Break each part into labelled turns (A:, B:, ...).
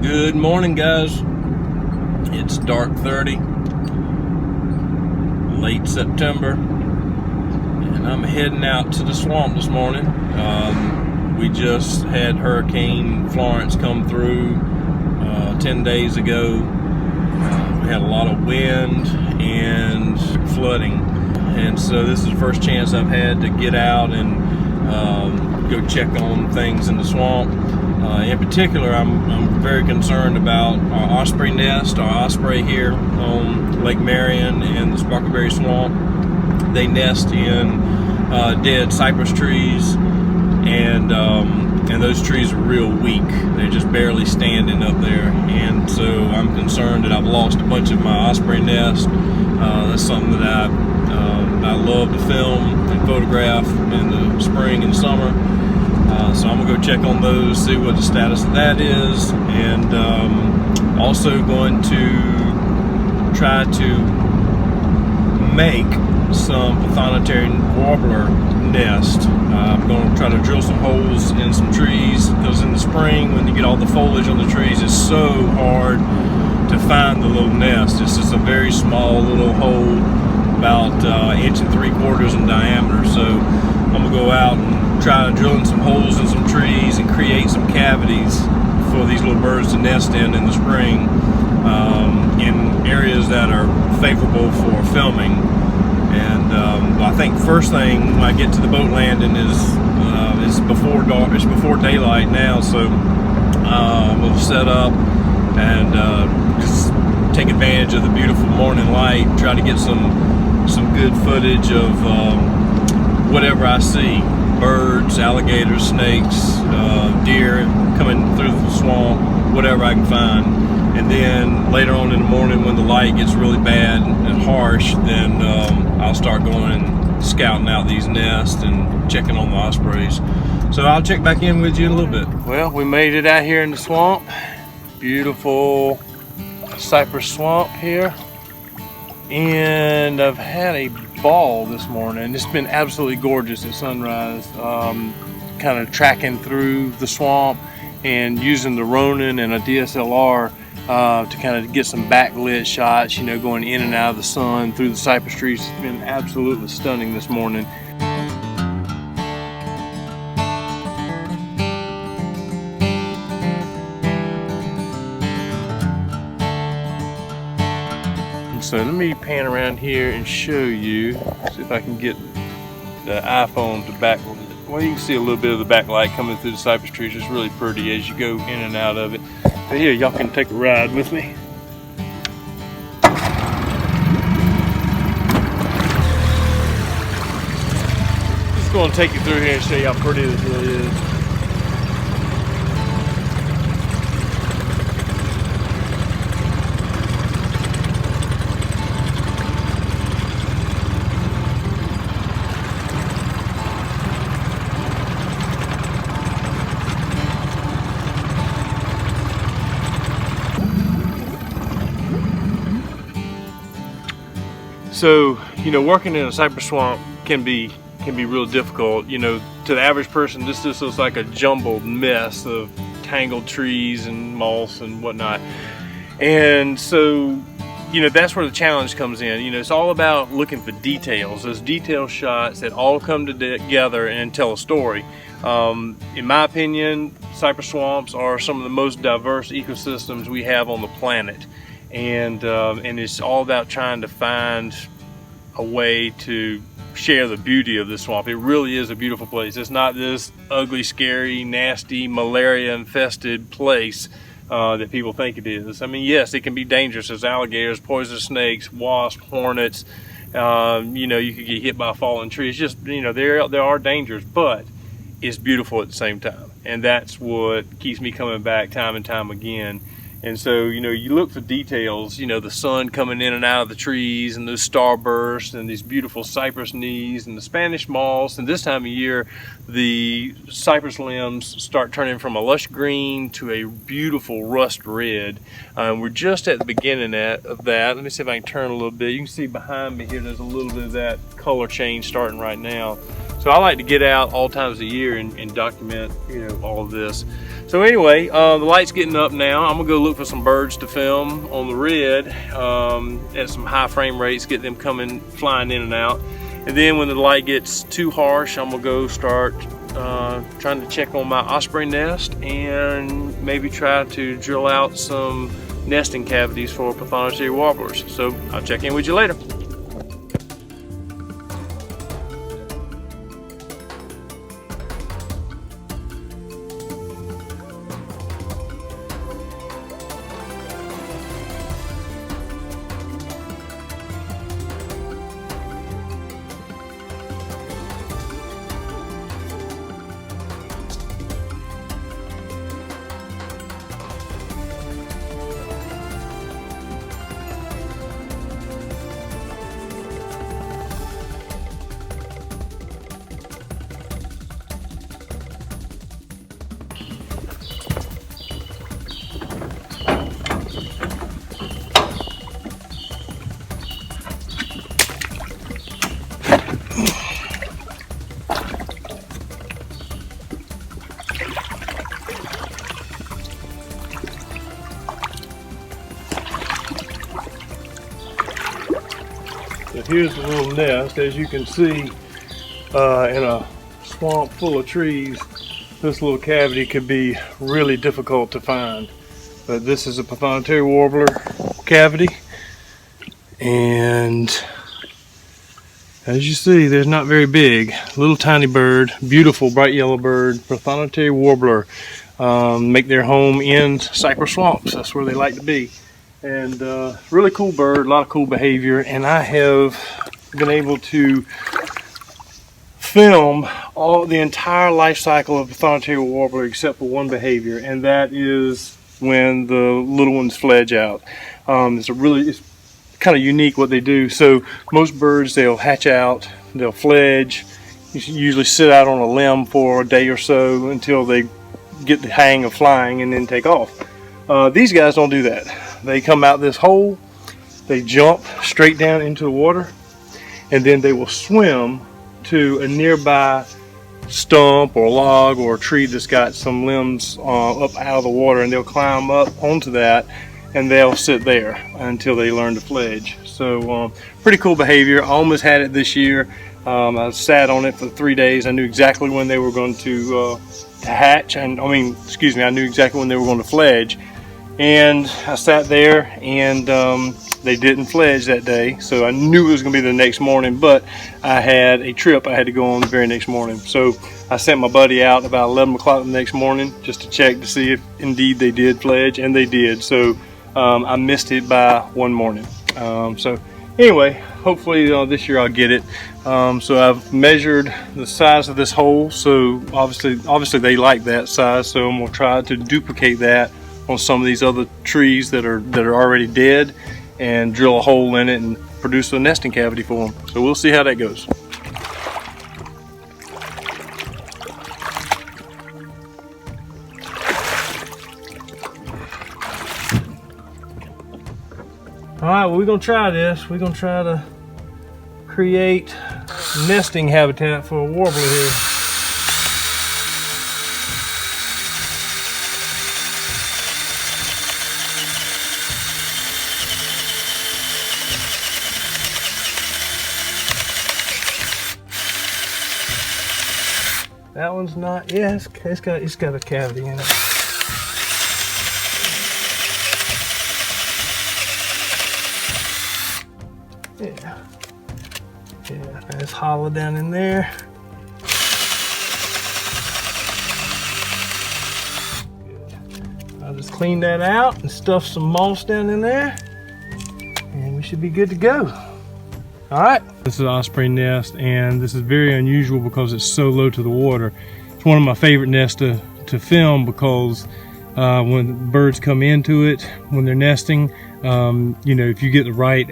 A: Good morning, guys. It's dark 30, late September, and I'm heading out to the swamp this morning. We just had Hurricane Florence come through 10 days ago. We had a lot of wind and flooding, and so this is the first chance I've had to get out and go check on things in the swamp. In particular, I'm very concerned about our Osprey nest, our Osprey here on Lake Marion and the Sparkleberry Swamp. They nest in dead cypress trees, and those trees are real weak. They're just barely standing up there, and so I'm concerned that I've lost a bunch of my Osprey nest. That's something that I love to film and photograph in the spring and summer. So I'm gonna go check on those, see what the status of that is, and also going to try to make some Pythonotary warbler nest. I'm going to try to drill some holes in some trees, because in the spring when you get all the foliage on the trees, it's so hard to find the little nest. It's just a very small little hole, about 1 3/4 inches in diameter. So I'm gonna go out and try drilling some holes in some trees and create some cavities for these little birds to nest in the spring, in areas that are favorable for filming. And I think first thing when I get to the boat landing is it's before dark, it's before daylight now, so we'll set up and just take advantage of the beautiful morning light, try to get some good footage of whatever I see. Birds, alligators, snakes, deer coming through the swamp, whatever I can find. And then later on in the morning when the light gets really bad and harsh, then I'll start going and scouting out these nests and checking on the ospreys. So I'll check back in with you in a little bit. Well, we made it out here in the swamp. Beautiful cypress swamp here. And I've had a ball this morning. It's been absolutely gorgeous at sunrise. Kind of tracking through the swamp and using the Ronin and a DSLR to kind of get some backlit shots, you know, going in and out of the sun through the cypress trees. It's been absolutely stunning this morning. So let me pan around here and show you, see if I can get the iPhone to backlight. Well, you can see a little bit of the backlight coming through the cypress trees. It's really pretty as you go in and out of it. But here, y'all can take a ride with me. Just going to take you through here and show you how pretty this really is. So, you know, working in a cypress swamp can be real difficult. You know, to the average person, this just looks like a jumbled mess of tangled trees and moss and whatnot. And so, you know, that's where the challenge comes in. You know, it's all about looking for details, those detail shots that all come together and tell a story. In my opinion, cypress swamps are some of the most diverse ecosystems we have on the planet. And it's all about trying to find a way to share the beauty of the swamp. It really is a beautiful place. It's not this ugly, scary, nasty, malaria-infested place that people think it is. I mean, yes, it can be dangerous. There's alligators, poisonous snakes, wasps, hornets. You know, you could get hit by a fallen tree. It's just, you know, there are dangers, but it's beautiful at the same time. And that's what keeps me coming back time and time again. And so, you know, you look for details, you know, the sun coming in and out of the trees and those starbursts and these beautiful cypress knees and the Spanish moss. And this time of year, the cypress limbs start turning from a lush green to a beautiful rust red. We're just at the beginning of that. Let me see if I can turn a little bit. You can see behind me here, there's a little bit of that color change starting right now. So So I like to get out all times of year and document, you know, all of this. So anyway, the light's getting up now. I'm gonna go look for some birds to film on the red at some high frame rates, get them coming, flying in and out. And then when the light gets too harsh, I'm gonna go start trying to check on my osprey nest and maybe try to drill out some nesting cavities for prothonotary warblers. So I'll check in with you later. So here's the little nest. As you can see, in a swamp full of trees, this little cavity could be really difficult to find. But this is a prothonotary warbler cavity, and as you see, they're not very big. Little tiny bird, beautiful bright yellow bird, prothonotary warbler. Make their home in cypress swamps. That's where they like to be. And really cool bird, a lot of cool behavior, and I have been able to film the entire life cycle of prothonotary warbler except for one behavior, and that is when the little ones fledge out. It's kind of unique what they do. So most birds, they'll hatch out, they'll fledge, you usually sit out on a limb for a day or so until they get the hang of flying and then take off. These guys don't do that. They come out this hole, they jump straight down into the water, and then they will swim to a nearby stump or log or a tree that's got some limbs up out of the water, and they'll climb up onto that and they'll sit there until they learn to fledge. So pretty cool behavior. I almost had it this year. I sat on it for 3 days. I knew exactly when they were going to hatch, and I knew exactly when they were going to fledge. And I sat there, and they didn't fledge that day, so I knew it was going to be the next morning, but I had a trip I had to go on the very next morning. So I sent my buddy out about 11 o'clock the next morning just to check to see if indeed they did fledge, and they did. So I missed it by one morning. So anyway, hopefully this year I'll get it. So I've measured the size of this hole, so obviously they like that size, so I'm going to try to duplicate that on some of these other trees that are already dead and drill a hole in it and produce a nesting cavity for them. So we'll see how that goes. Alright, well, we're going to try this. We're going to try to create nesting habitat for a warbler here. That one's not, yeah, it's got a cavity in it. Yeah, it's hollow down in there. Good. I'll just clean that out and stuff some moss down in there, and we should be good to go. All right. This is an osprey nest, and this is very unusual because it's so low to the water. It's one of my favorite nests to film because when birds come into it, when they're nesting, you know, if you get the right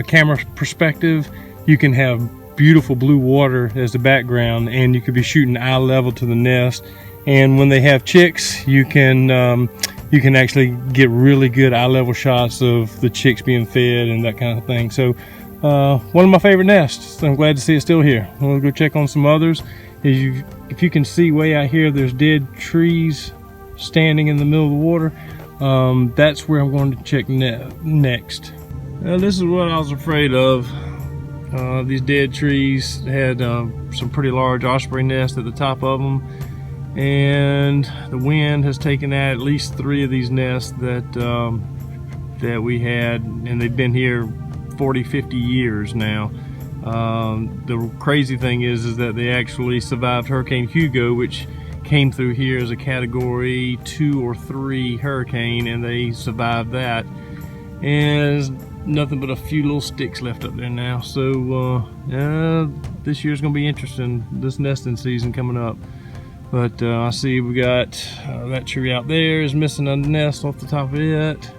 A: camera perspective, you can have beautiful blue water as the background, and you could be shooting eye level to the nest. And when they have chicks, you can actually get really good eye level shots of the chicks being fed and that kind of thing. So
B: one of my favorite nests. I'm glad to see it still here. We'll go check on some others. If you can see way out here, there's dead trees standing in the middle of the water. That's where I'm going to check next. This is what I was afraid of. These dead trees had some pretty large osprey nests at the top of them, and the wind has taken out at least 3 of these nests that we had, and they've been here 40-50 years now. The crazy thing is that they actually survived Hurricane Hugo, which came through here as a category 2 or 3 hurricane, and they survived that. And there's nothing but a few little sticks left up there now. So this year's gonna be interesting, this nesting season coming up. But I see we got that tree out there is missing a nest off the top of it,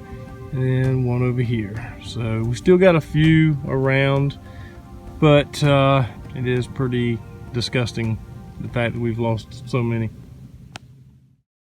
B: and one over here. So we still got a few around, but it is pretty disgusting, the fact that we've lost so many.